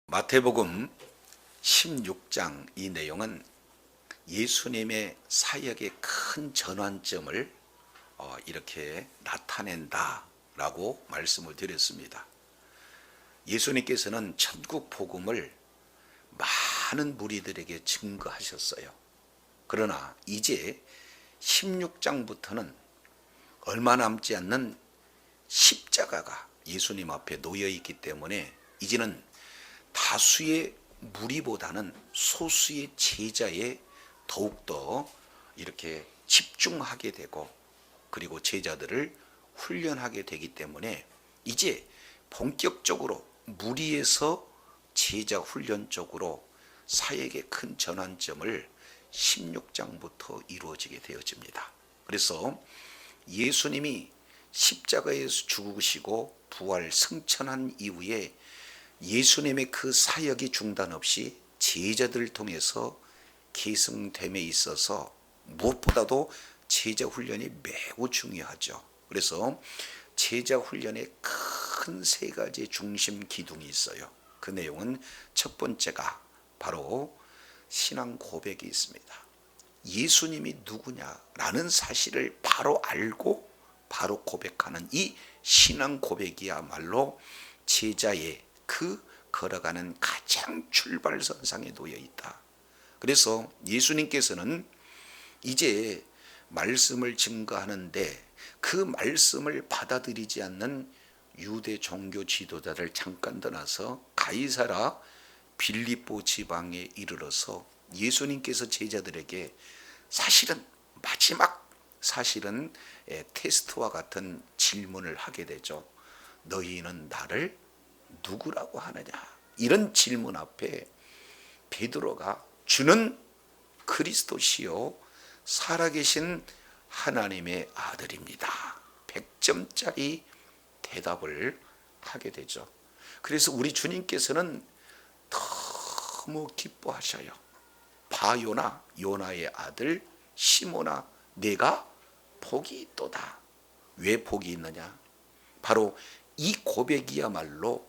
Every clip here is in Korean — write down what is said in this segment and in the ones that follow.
마태복음 16장 이 내용은 예수님의 사역의 큰 전환점을 이렇게 나타낸다라고 말씀을 드렸습니다. 예수님께서는 천국 복음을 많은 무리들에게 증거하셨어요. 그러나 이제 16장부터는 얼마 남지 않는 십자가가 예수님 앞에 놓여 있기 때문에 이제는 다수의 무리보다는 소수의 제자에 더욱더 이렇게 집중하게 되고, 그리고 제자들을 훈련하게 되기 때문에 이제 본격적으로 무리에서 제자 훈련 쪽으로 사역의 큰 전환점을 16장부터 이루어지게 되어집니다. 그래서 예수님이 십자가에서 죽으시고 부활 승천한 이후에 예수님의 그 사역이 중단 없이 제자들을 통해서 계승됨에 있어서 무엇보다도 제자 훈련이 매우 중요하죠. 그래서 제자 훈련에 큰 세 가지 중심 기둥이 있어요. 그 내용은 첫 번째가 바로 신앙 고백이 있습니다. 예수님이 누구냐라는 사실을 바로 알고 바로 고백하는 이 신앙 고백이야말로 제자의 그 걸어가는 가장 출발선상에 놓여 있다. 그래서 예수님께서는 이제 말씀을 증거하는데 그 말씀을 받아들이지 않는 유대 종교 지도자를 잠깐 떠나서 가이사라 빌립보 지방에 이르러서 예수님께서 제자들에게 마지막 테스트와 같은 질문을 하게 되죠. 너희는 나를 누구라고 하느냐? 이런 질문 앞에 베드로가 주는 그리스도시요 살아계신 하나님의 아들입니다. 100점짜리 대답을 하게 되죠. 그래서 우리 주님께서는 너무 기뻐하셔요. 바요나 요나의 아들 시몬아, 내가 복이 있도다. 왜 복이 있느냐? 바로 이 고백이야말로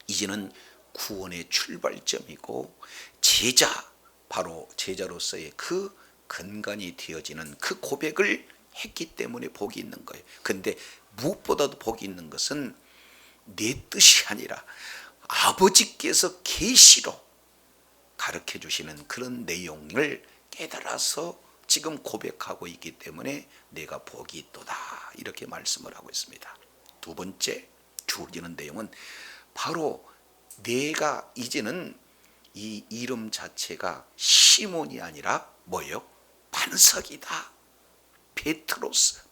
이제는 구원의 출발점이고 바로 제자로서의 그 근간이 되어지는 그 고백을 했기 때문에 복이 있는 거예요. 근데 무엇보다도 복이 있는 것은 내 뜻이 아니라 아버지께서 계시로 가르쳐 주시는 그런 내용을 깨달아서 지금 고백하고 있기 때문에 내가 복이 있도다, 이렇게 말씀을 하고 있습니다. 두 번째 주어지는 내용은 바로 내가 이제는 이 이름 자체가 시몬이 아니라 뭐예요? 반석이다.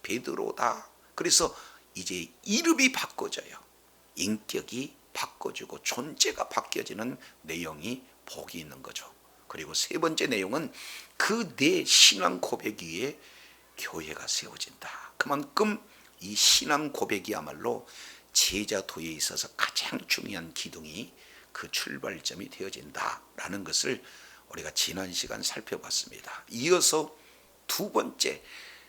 베드로다. 그래서 이제 이름이 바꿔져요. 인격이 바꿔지고 존재가 바뀌어지는 내용이 복이 있는 거죠. 그리고 세 번째 내용은 그 내 신앙 고백 위에 교회가 세워진다. 그만큼 이 신앙 고백이야말로 제자도에 있어서 가장 중요한 기둥이 그 출발점이 되어진다라는 것을 우리가 지난 시간 살펴봤습니다. 이어서 두 번째,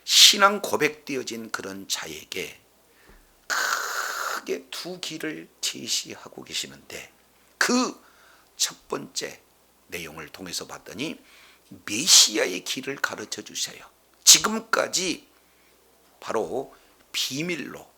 신앙 고백되어진 그런 자에게 크게 두 길을 제시하고 계시는데, 그 첫 번째 내용을 통해서 봤더니 메시아의 길을 가르쳐 주세요. 지금까지 바로 비밀로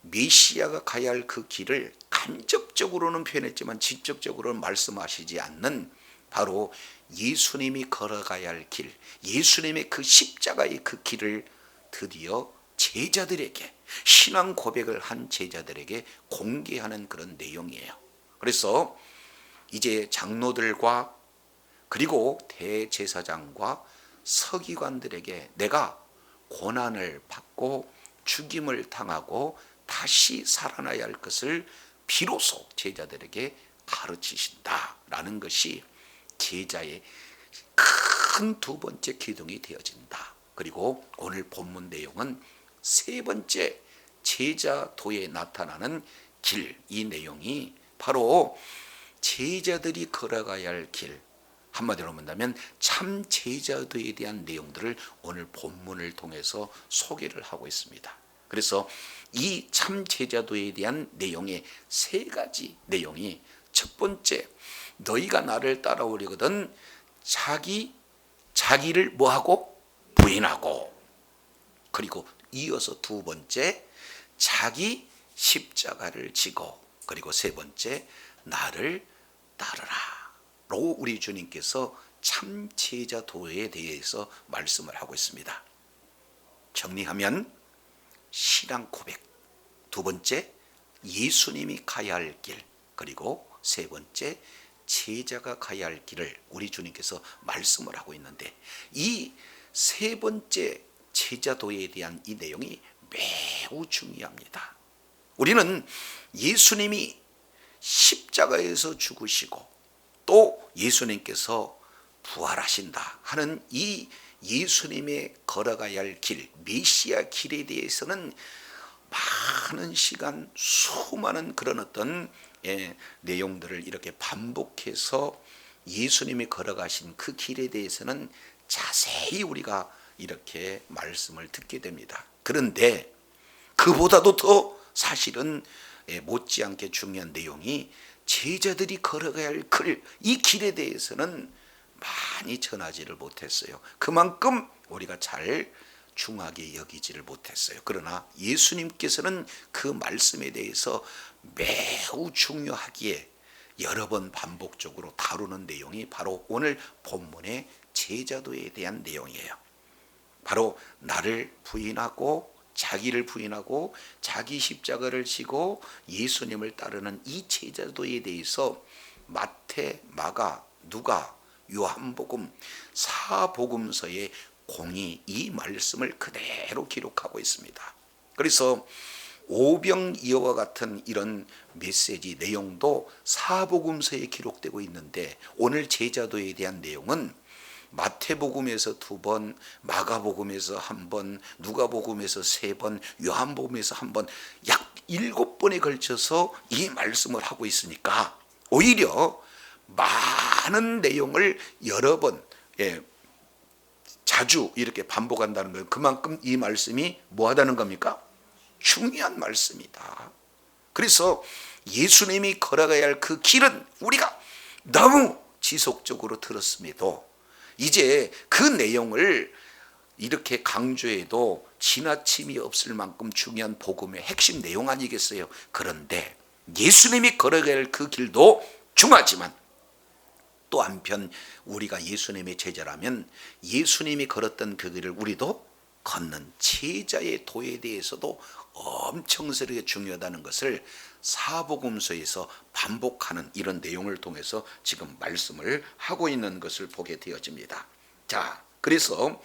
메시아가 가야 할 그 길을 간접적으로는 표현했지만 직접적으로는 말씀하시지 않는 바로 예수님이 걸어가야 할 길, 예수님의 그 십자가의 그 길을 드디어 제자들에게, 신앙 고백을 한 제자들에게 공개하는 그런 내용이에요. 그래서 이제 장로들과 그리고 대제사장과 서기관들에게 내가 고난을 받고 죽임을 당하고 다시 살아나야 할 것을 비로소 제자들에게 가르치신다라는 것이 제자의 큰 두 번째 기둥이 되어진다. 그리고 오늘 본문 내용은 세 번째 제자도에 나타나는 길, 이 내용이 바로 제자들이 걸어가야 할 길, 한마디로 본다면 참 제자도에 대한 내용들을 오늘 본문을 통해서 소개를 하고 있습니다. 그래서 이 참 제자도에 대한 내용의 세 가지 내용이, 첫 번째, 너희가 나를 따라오려거든 자기를 뭐하고? 부인하고. 그리고 이어서 두 번째, 자기 십자가를 지고. 그리고 세 번째, 나를 따르라 로 우리 주님께서 참 제자 도에 대해서 말씀을 하고 있습니다. 정리하면 신앙 고백, 두 번째 예수님이 가야 할 길, 그리고 세 번째 제자가 가야 할 길을 우리 주님께서 말씀을 하고 있는데, 이 세 번째 제자도에 대한 이 내용이 매우 중요합니다. 우리는 예수님이 십자가에서 죽으시고 또 예수님께서 부활하신다 하는 이 예수님의 걸어가야 할 길, 메시아 길에 대해서는 많은 시간, 수많은 그런 어떤 내용들을 이렇게 반복해서 예수님이 걸어가신 그 길에 대해서는 자세히 우리가 이렇게 말씀을 듣게 됩니다. 그런데 그보다도 더 사실은 못지않게 중요한 내용이 제자들이 걸어가야 할 이 길에 대해서는 많이 전하지를 못했어요. 그만큼 우리가 잘 중하게 여기지를 못했어요. 그러나 예수님께서는 그 말씀에 대해서 매우 중요하기에 여러 번 반복적으로 다루는 내용이 바로 오늘 본문의 제자도에 대한 내용이에요. 바로 나를 부인하고 자기를 부인하고 자기 십자가를 지고 예수님을 따르는 이 제자도에 대해서 마태, 마가, 누가, 요한복음, 사복음서에 공히 이 말씀을 그대로 기록하고 있습니다. 그래서 오병이어와 같은 이런 메시지 내용도 사복음서에 기록되고 있는데, 오늘 제자도에 대한 내용은 마태복음에서 2번, 마가복음에서 1번, 누가복음에서 3번, 요한복음에서 1번, 약 7번에 걸쳐서 이 말씀을 하고 있으니까 오히려 많은 내용을 여러 번, 자주 이렇게 반복한다는 거예요. 그만큼 이 말씀이 뭐하다는 겁니까? 중요한 말씀이다. 그래서 예수님이 걸어가야 할 그 길은 우리가 너무 지속적으로 들었음에도 이제 그 내용을 이렇게 강조해도 지나침이 없을 만큼 중요한 복음의 핵심 내용 아니겠어요? 그런데 예수님이 걸어가야 할 그 길도 중하지만 또 한편 우리가 예수님의 제자라면 예수님이 걸었던 그 길을 우리도 걷는 제자의 도에 대해서도 엄청스럽게 중요하다는 것을 사복음서에서 반복하는 이런 내용을 통해서 지금 말씀을 하고 있는 것을 보게 되어집니다. 자, 그래서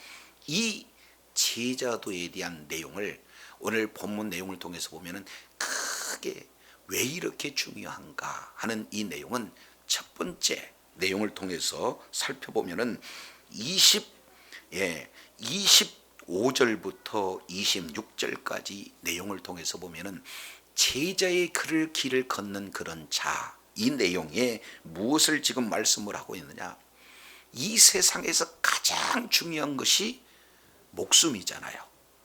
이 제자도에 대한 내용을 오늘 본문 내용을 통해서 보면은 크게 왜 이렇게 중요한가 하는 이 내용은 첫 번째 내용을 통해서 살펴보면은 25절부터 26절까지 내용을 통해서 보면은 제자의 길을 걷는 그런 자, 이 내용에 무엇을 지금 말씀을 하고 있느냐? 이 세상에서 가장 중요한 것이 목숨이잖아요.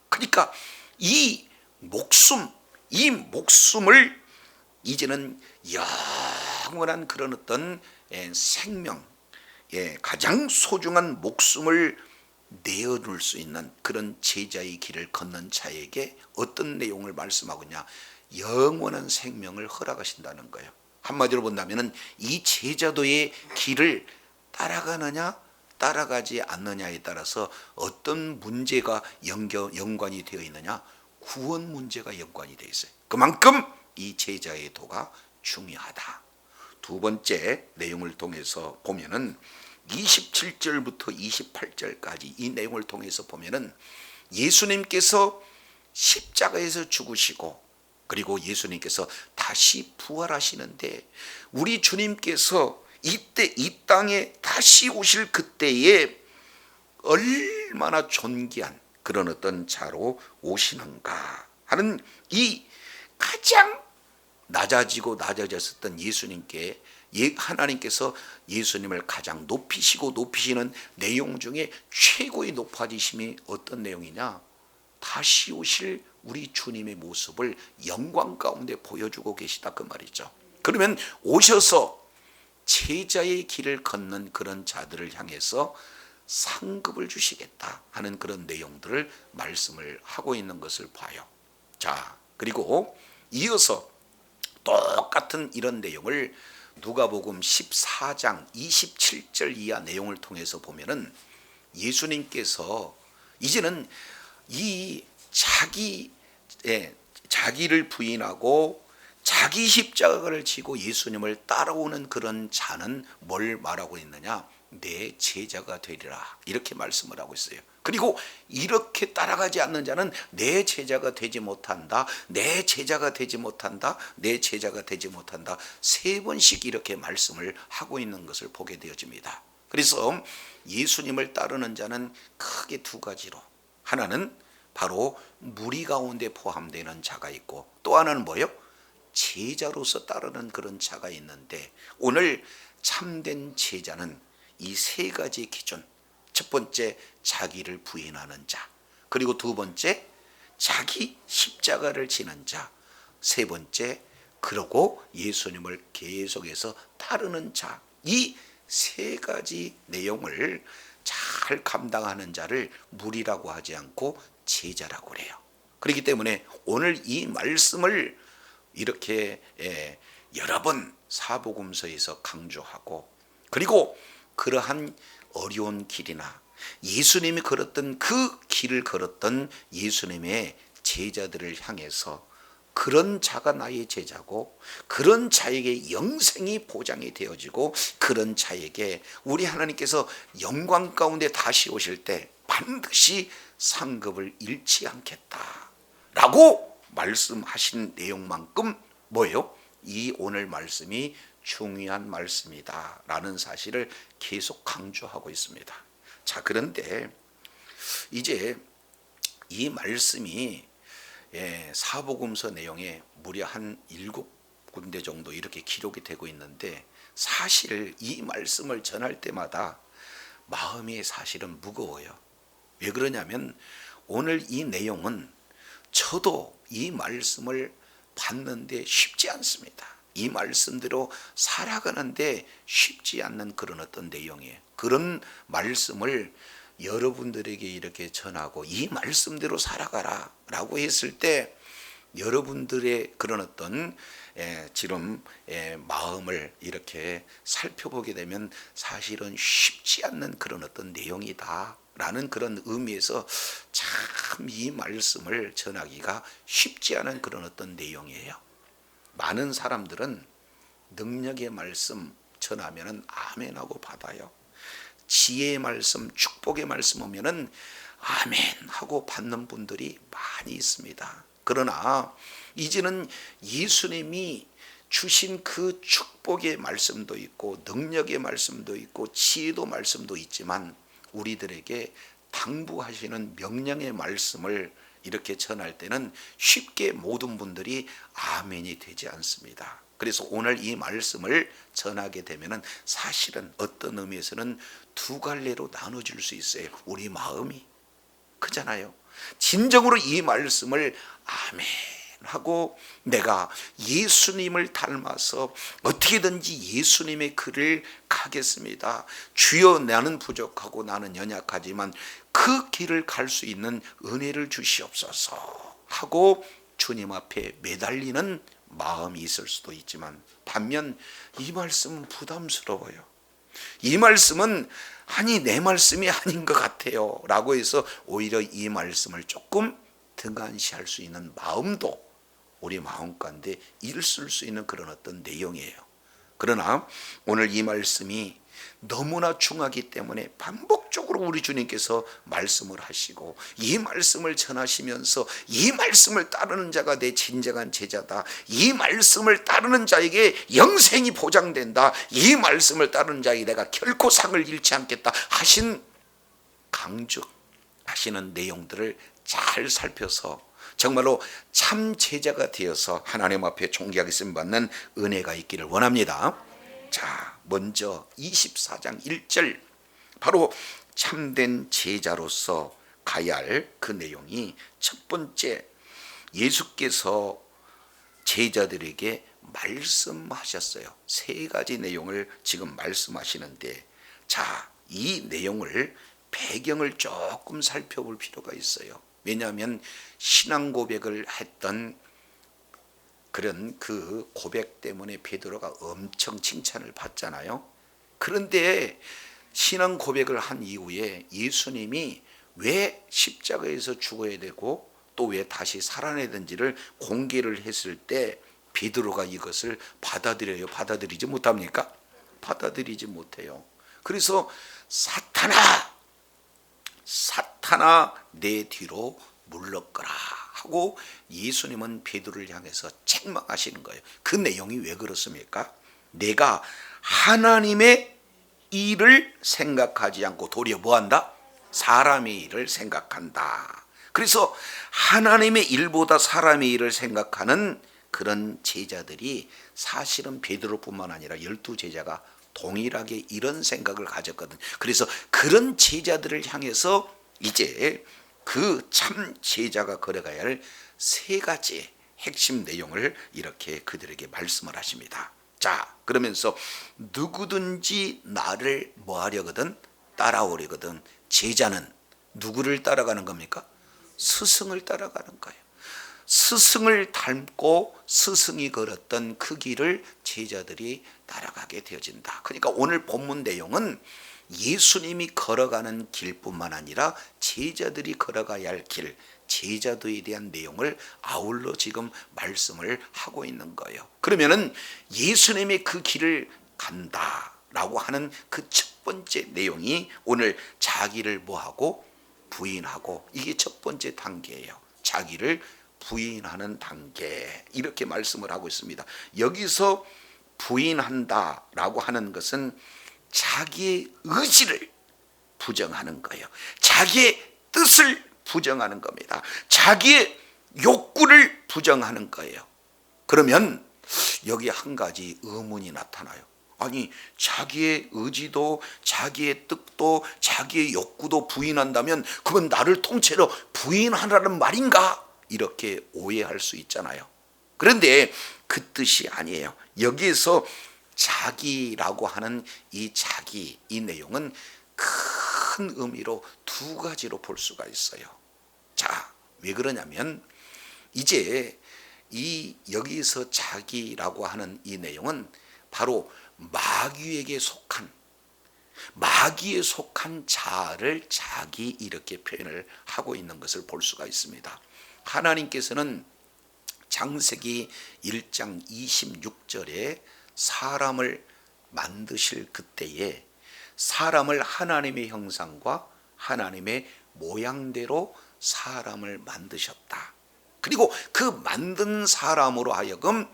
그러니까 이 목숨을 이제는 영원한 그런 어떤 생명, 가장 소중한 목숨을 내어놓을 수 있는 그런 제자의 길을 걷는 자에게 어떤 내용을 말씀하고냐? 영원한 생명을 허락하신다는 거예요. 한마디로 본다면 이 제자도의 길을 따라가느냐 따라가지 않느냐에 따라서 어떤 문제가 연관이 되어 있느냐? 구원 문제가 연관이 되어 있어요. 그만큼 이 제자의 도가 중요하다. 두 번째 내용을 통해서 보면은 27절부터 28절까지 이 내용을 통해서 보면은 예수님께서 십자가에서 죽으시고 그리고 예수님께서 다시 부활하시는데, 우리 주님께서 이때 이 땅에 다시 오실 그때에 얼마나 존귀한 그런 어떤 자로 오시는가 하는 이 가장 낮아졌었던 예수님께 하나님께서 예수님을 가장 높이시는 내용 중에 최고의 높아지심이 어떤 내용이냐? 다시 오실 우리 주님의 모습을 영광 가운데 보여주고 계시다 그 말이죠. 그러면 오셔서 제자의 길을 걷는 그런 자들을 향해서 상급을 주시겠다 하는 그런 내용들을 말씀을 하고 있는 것을 봐요. 자, 그리고 이어서 똑같은 이런 내용을 누가복음 14장 27절 이하 내용을 통해서 보면은 예수님께서 이제는 이 자기를 부인하고 자기 십자가를 지고 예수님을 따라오는 그런 자는 뭘 말하고 있느냐? 내 제자가 되리라, 이렇게 말씀을 하고 있어요. 그리고 이렇게 따라가지 않는 자는 내 제자가 되지 못한다, 내 제자가 되지 못한다, 내 제자가 되지 못한다, 3번씩 이렇게 말씀을 하고 있는 것을 보게 되어집니다. 그래서 예수님을 따르는 자는 크게 2가지로, 하나는 바로 무리 가운데 포함되는 자가 있고, 또 하나는 뭐예요? 제자로서 따르는 그런 자가 있는데, 오늘 참된 제자는 이 3가지 기준, 첫 번째 자기를 부인하는 자, 그리고 2번째 자기 십자가를 지는 자, 3번째 그러고 예수님을 계속해서 따르는 자, 이 3가지 내용을 잘 감당하는 자를 무리라고 하지 않고 제자라고 그래요. 그렇기 때문에 오늘 이 말씀을 이렇게 여러 번 사복음서에서 강조하고, 그리고 그러한 어려운 길이나 예수님이 걸었던 그 길을 걸었던 예수님의 제자들을 향해서 그런 자가 나의 제자고, 그런 자에게 영생이 보장이 되어지고, 그런 자에게 우리 하나님께서 영광 가운데 다시 오실 때 반드시 상급을 잃지 않겠다 라고 말씀하신 내용만큼 뭐예요? 이 오늘 말씀이 중요한 말씀이다 라는 사실을 계속 강조하고 있습니다. 자, 그런데 이제 이 말씀이 사복음서 내용에 무려 한 7군데 정도 이렇게 기록이 되고 있는데, 사실 이 말씀을 전할 때마다 마음이 사실은 무거워요. 왜 그러냐면 오늘 이 내용은 저도 이 말씀을 받는데 쉽지 않습니다. 이 말씀대로 살아가는데 쉽지 않는 그런 어떤 내용이에요. 그런 말씀을 여러분들에게 이렇게 전하고 이 말씀대로 살아가라 라고 했을 때 여러분들의 그런 어떤 지금 마음을 이렇게 살펴보게 되면 사실은 쉽지 않는 그런 어떤 내용이다 라는 그런 의미에서 참 이 말씀을 전하기가 쉽지 않은 그런 어떤 내용이에요. 많은 사람들은 능력의 말씀 전하면은 아멘하고 받아요. 지혜의 말씀, 축복의 말씀 오면은 아멘 하고 받는 분들이 많이 있습니다. 그러나 이제는 예수님이 주신 그 축복의 말씀도 있고 능력의 말씀도 있고 지혜도 말씀도 있지만, 우리들에게 당부하시는 명령의 말씀을 이렇게 전할 때는 쉽게 모든 분들이 아멘이 되지 않습니다. 그래서 오늘 이 말씀을 전하게 되면은 사실은 어떤 의미에서는 2갈래로 나눠질 수 있어요. 우리 마음이 그잖아요. 진정으로 이 말씀을 아멘 하고 내가 예수님을 닮아서 어떻게든지 예수님의 길을 가겠습니다. 주여, 나는 부족하고 나는 연약하지만 그 길을 갈 수 있는 은혜를 주시옵소서 하고 주님 앞에 매달리는 마음이 있을 수도 있지만, 반면 이 말씀은 부담스러워요. 이 말씀은 아니 내 말씀이 아닌 것 같아요 라고 해서 오히려 이 말씀을 조금 등한시할 수 있는 마음도 우리 마음 가운데 있을 수 있는 그런 어떤 내용이에요. 그러나 오늘 이 말씀이 너무나 중하기 때문에 반복적으로 우리 주님께서 말씀을 하시고, 이 말씀을 전하시면서 이 말씀을 따르는 자가 내 진정한 제자다, 이 말씀을 따르는 자에게 영생이 보장된다, 이 말씀을 따르는 자에게 내가 결코 상을 잃지 않겠다 하신 강조하시는 내용들을 잘 살펴서 정말로 참 제자가 되어서 하나님 앞에 존귀하게 쓰임받는 은혜가 있기를 원합니다. 자, 먼저 24장 1절, 바로 참된 제자로서 가야 할 그 내용이 첫 번째, 예수께서 제자들에게 말씀하셨어요. 세 가지 내용을 지금 말씀하시는데, 자, 이 내용을 배경을 조금 살펴볼 필요가 있어요. 왜냐하면 신앙 고백을 했던 그런 그 고백 때문에 베드로가 엄청 칭찬을 받잖아요. 그런데 신앙 고백을 한 이후에 예수님이 왜 십자가에서 죽어야 되고 또 왜 다시 살아내야 되는지를 공개를 했을 때 베드로가 이것을 받아들여요? 받아들이지 못합니까? 받아들이지 못해요. 그래서 사탄아 내 뒤로 물러가라 하고 예수님은 베드로를 향해서 책망하시는 거예요. 그 내용이 왜 그렇습니까? 내가 하나님의 일을 생각하지 않고 도리어 뭐한다? 사람의 일을 생각한다. 그래서 하나님의 일보다 사람의 일을 생각하는 그런 제자들이 사실은 베드로뿐만 아니라 12제자가 동일하게 이런 생각을 가졌거든. 그래서 그런 제자들을 향해서 이제 그 참 제자가 걸어가야 할 세 가지 핵심 내용을 이렇게 그들에게 말씀을 하십니다. 자, 그러면서 누구든지 나를 뭐 하려거든? 따라오려거든. 제자는 누구를 따라가는 겁니까? 스승을 따라가는 거예요. 스승을 닮고 스승이 걸었던 그 길을 제자들이 따라가게 되어진다. 그러니까 오늘 본문 내용은 예수님이 걸어가는 길뿐만 아니라 제자들이 걸어가야 할 길, 제자도에 대한 내용을 아울러 지금 말씀을 하고 있는 거예요. 그러면은 예수님의 그 길을 간다라고 하는 그 첫 번째 내용이 오늘 자기를 뭐하고 부인하고, 이게 첫 번째 단계예요. 자기를 부인하는 단계, 이렇게 말씀을 하고 있습니다. 여기서 부인한다라고 하는 것은 자기의 의지를 부정하는 거예요. 자기의 뜻을 부정하는 겁니다. 자기의 욕구를 부정하는 거예요. 그러면 여기 한 가지 의문이 나타나요. 아니, 자기의 의지도 자기의 뜻도 자기의 욕구도 부인한다면 그건 나를 통째로 부인하라는 말인가? 이렇게 오해할 수 있잖아요. 그런데 그 뜻이 아니에요. 여기에서 자기라고 하는 이 자기, 이 내용은 큰 의미로 두 가지로 볼 수가 있어요. 자, 왜 그러냐면 이제 이 여기서 자기라고 하는 이 내용은 바로 마귀에 속한 자아를 자기, 이렇게 표현을 하고 있는 것을 볼 수가 있습니다. 하나님께서는 창세기 1장 26절에 사람을 만드실 그때에 사람을 하나님의 형상과 하나님의 모양대로 사람을 만드셨다. 그리고 그 만든 사람으로 하여금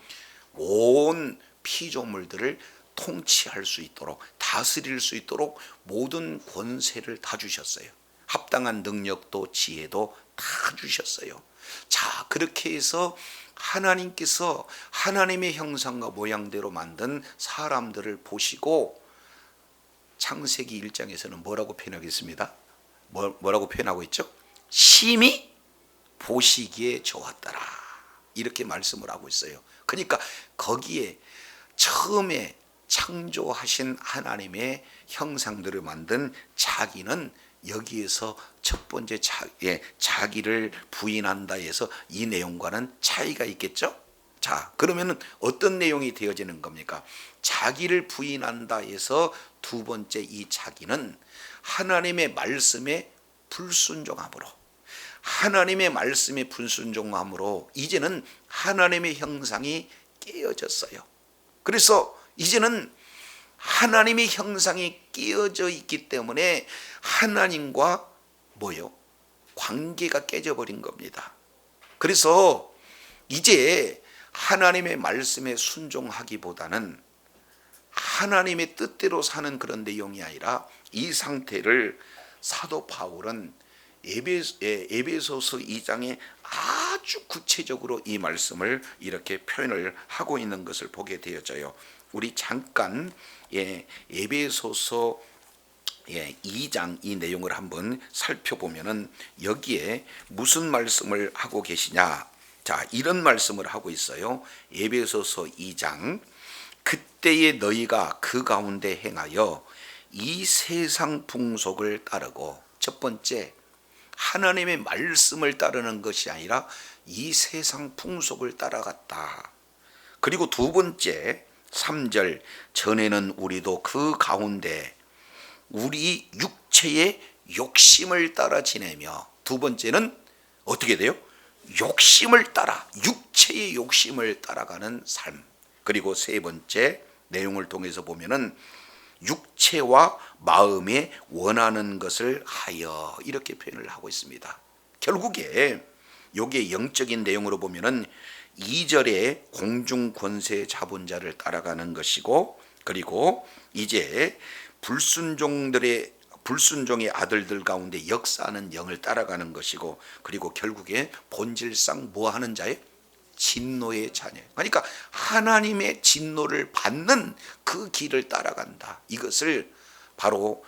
온 피조물들을 통치할 수 있도록, 다스릴 수 있도록 모든 권세를 다 주셨어요. 합당한 능력도 지혜도 다 주셨어요. 자, 그렇게 해서 하나님께서 하나님의 형상과 모양대로 만든 사람들을 보시고 창세기 1장에서는 뭐라고 표현하겠습니다? 뭐라고 표현하고 있죠? 심히 보시기에 좋았더라, 이렇게 말씀을 하고 있어요. 그러니까 거기에 처음에 창조하신 하나님의 형상들을 만든 자기는 여기에서 첫 번째 자기를 부인한다 해서 이 내용과는 차이가 있겠죠? 자, 그러면은 어떤 내용이 되어지는 겁니까? 자기를 부인한다 해서 두 번째 이 자기는 하나님의 말씀에 불순종함으로, 하나님의 말씀에 불순종함으로 이제는 하나님의 형상이 깨어졌어요. 그래서 이제는 하나님의 형상이 깨어져 있기 때문에 하나님과 관계가 깨져버린 겁니다. 그래서 이제 하나님의 말씀에 순종하기보다는 하나님의 뜻대로 사는 그런 내용이 아니라, 이 상태를 사도 바울은 에베소서 2장에 아주 구체적으로 이 말씀을 이렇게 표현을 하고 있는 것을 보게 되어져요. 우리 잠깐 에베소서 2장 이 내용을 한번 살펴보면은 여기에 무슨 말씀을 하고 계시냐? 자, 이런 말씀을 하고 있어요. 에베소서 2장. 그때에 너희가 그 가운데 행하여 이 세상 풍속을 따르고, 첫 번째 하나님의 말씀을 따르는 것이 아니라 이 세상 풍속을 따라갔다. 그리고 두 번째 3절, 전에는 우리도 그 가운데 우리 육체의 욕심을 따라 지내며, 두 번째는 어떻게 돼요? 욕심을 따라, 육체의 욕심을 따라가는 삶. 그리고 세 번째 내용을 통해서 보면은 육체와 마음에 원하는 것을 하여, 이렇게 표현을 하고 있습니다. 결국에 요게 영적인 내용으로 보면은 2절에 공중 권세 잡은 자를 따라가는 것이고, 그리고 이제 불순종의 아들들 가운데 역사하는 영을 따라가는 것이고, 그리고 결국에 본질상 뭐 하는 자예요? 진노의 자녀. 그러니까 하나님의 진노를 받는 그 길을 따라간다. 이것을 바로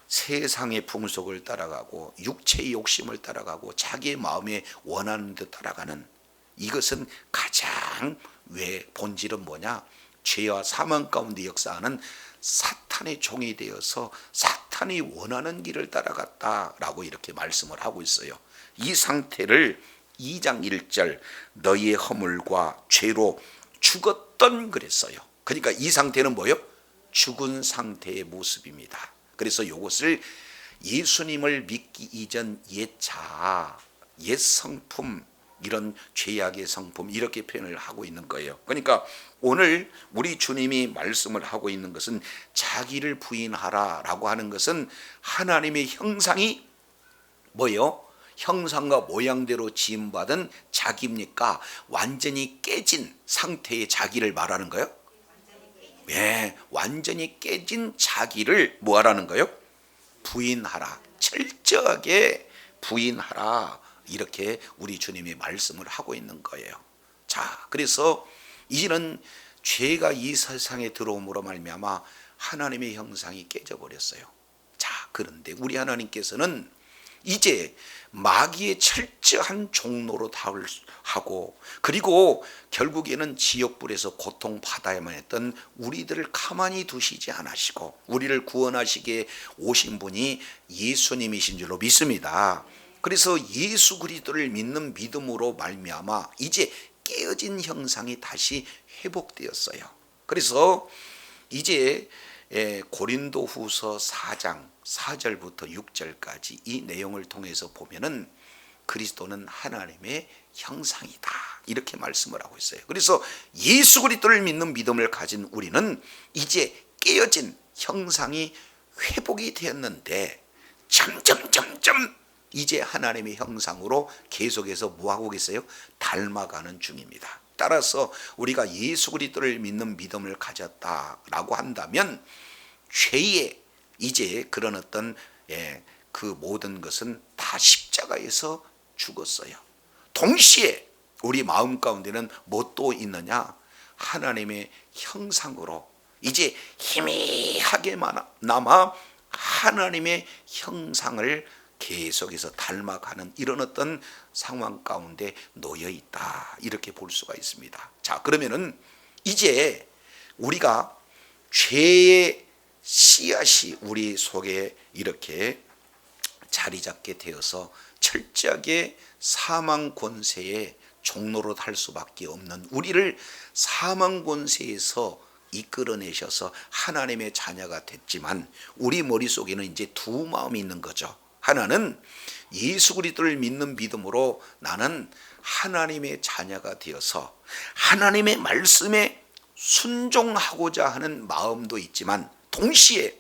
세상의 풍속을 따라가고 육체의 욕심을 따라가고 자기의 마음에 원하는 데 따라가는, 이것은 가장 왜 본질은 뭐냐? 죄와 사망 가운데 역사하는 사탄의 종이 되어서 사탄이 원하는 길을 따라갔다라고 이렇게 말씀을 하고 있어요. 이 상태를 2장 1절 너희의 허물과 죄로 죽었던 그랬어요. 그러니까 이 상태는 뭐예요? 죽은 상태의 모습입니다. 그래서 이것을 예수님을 믿기 이전 옛자, 옛 성품, 이런 죄악의 성품, 이렇게 표현을 하고 있는 거예요. 그러니까 오늘 우리 주님이 말씀을 하고 있는 것은 자기를 부인하라 라고 하는 것은 하나님의 형상이 뭐예요? 형상과 모양대로 지음받은 자기입니까? 완전히 깨진 상태의 자기를 말하는 거예요? 네, 완전히 깨진 자기를 뭐 하라는 거예요? 부인하라, 철저하게 부인하라, 이렇게 우리 주님이 말씀을 하고 있는 거예요. 자, 그래서 이제는 죄가 이 세상에 들어옴으로 말미암아 하나님의 형상이 깨져버렸어요. 자, 그런데 우리 하나님께서는 이제 마귀의 철저한 종로로 하고, 그리고 결국에는 지옥불에서 고통받아야만 했던 우리들을 가만히 두시지 않으시고 우리를 구원하시기에 오신 분이 예수님이신 줄로 믿습니다. 그래서 예수 그리스도를 믿는 믿음으로 말미암아 이제 깨어진 형상이 다시 회복되었어요. 그래서 이제 고린도후서 4장 4절부터 6절까지 이 내용을 통해서 보면은 그리스도는 하나님의 형상이다, 이렇게 말씀을 하고 있어요. 그래서 예수 그리스도를 믿는 믿음을 가진 우리는 이제 깨어진 형상이 회복이 되었는데 점점 이제 하나님의 형상으로 계속해서 뭐하고 계세요? 닮아가는 중입니다. 따라서 우리가 예수 그리스도를 믿는 믿음을 가졌다라고 한다면 죄의 이제 그런 어떤 그 모든 것은 다 십자가에서 죽었어요. 동시에 우리 마음 가운데는 뭐 또 있느냐? 하나님의 형상으로 이제 희미하게 남아 하나님의 형상을 계속해서 닮아가는 이런 어떤 상황 가운데 놓여 있다, 이렇게 볼 수가 있습니다. 자, 그러면은 이제 우리가 죄의 씨앗이 우리 속에 이렇게 자리 잡게 되어서 철저하게 사망 권세의 종로로 할 수밖에 없는 우리를 사망 권세에서 이끌어내셔서 하나님의 자녀가 됐지만 우리 머릿속에는 이제 두 마음이 있는 거죠. 하나는 예수 그리스도를 믿는 믿음으로 나는 하나님의 자녀가 되어서 하나님의 말씀에 순종하고자 하는 마음도 있지만 동시에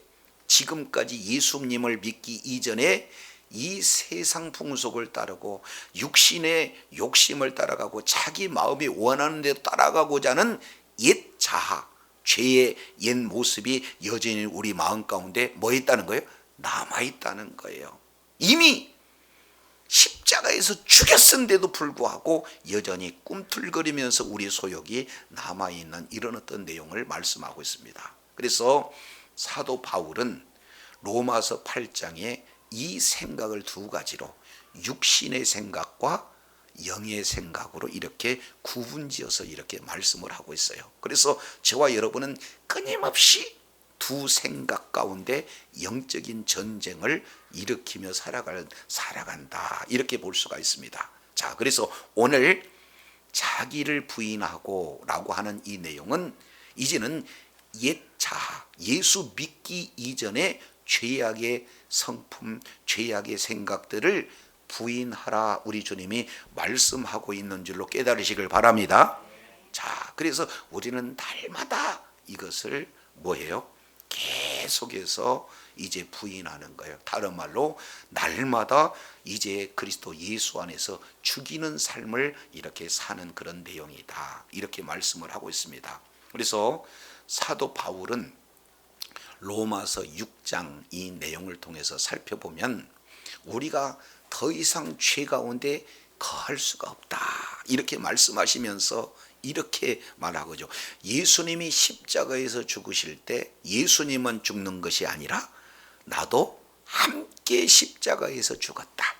지금까지 예수님을 믿기 이전에 이 세상 풍속을 따르고 육신의 욕심을 따라가고 자기 마음이 원하는 대로 따라가고자 하는 옛 자아, 죄의 옛 모습이 여전히 우리 마음 가운데 뭐 있다는 거예요? 남아있다는 거예요. 이미 십자가에서 죽였은데도 불구하고 여전히 꿈틀거리면서 우리 소욕이 남아있는 이런 어떤 내용을 말씀하고 있습니다. 그래서 사도 바울은 로마서 8장에 이 생각을 두 가지로 육신의 생각과 영의 생각으로 이렇게 구분지어서 이렇게 말씀을 하고 있어요. 그래서 저와 여러분은 끊임없이 두 생각 가운데 영적인 전쟁을 일으키며 살아간다, 이렇게 볼 수가 있습니다. 자, 그래서 오늘 자기를 부인하고 라고 하는 이 내용은 이제는 옛 자아, 예수 믿기 이전에 죄악의 성품, 죄악의 생각들을 부인하라, 우리 주님이 말씀하고 있는 줄로 깨달으시길 바랍니다. 자, 그래서 우리는 날마다 이것을 뭐예요? 계속해서 이제 부인하는 거예요. 다른 말로 날마다 이제 그리스도 예수 안에서 죽이는 삶을 이렇게 사는 그런 내용이다, 이렇게 말씀을 하고 있습니다. 그래서 사도 바울은 로마서 6장 이 내용을 통해서 살펴보면 우리가 더 이상 죄 가운데 거할 수가 없다, 이렇게 말씀하시면서 이렇게 말하고죠. 예수님이 십자가에서 죽으실 때 예수님은 죽는 것이 아니라 나도 함께 십자가에서 죽었다.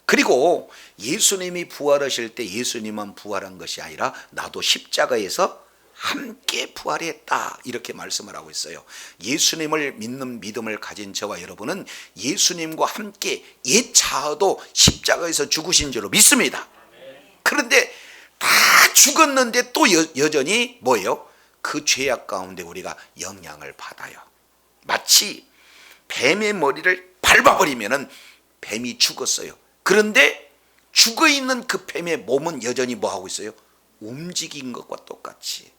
그리고 예수님이 부활하실 때 예수님만 부활한 것이 아니라 나도 십자가에서 함께 부활했다, 이렇게 말씀을 하고 있어요. 예수님을 믿는 믿음을 가진 저와 여러분은 예수님과 함께 옛 자아도 십자가에서 죽으신 줄로 믿습니다. 그런데 다 죽었는데 또 여전히 뭐예요? 그 죄악 가운데 우리가 영향을 받아요. 마치 뱀의 머리를 밟아버리면 뱀이 죽었어요. 그런데 죽어있는 그 뱀의 몸은 여전히 뭐하고 있어요? 움직인 것과 똑같이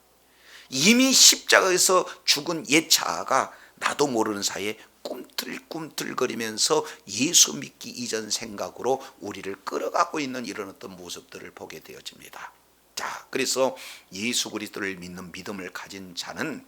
이미 십자가에서 죽은 옛 자아가 나도 모르는 사이에 꿈틀꿈틀거리면서 예수 믿기 이전 생각으로 우리를 끌어가고 있는 이런 어떤 모습들을 보게 되어집니다. 자, 그래서 예수 그리스도를 믿는 믿음을 가진 자는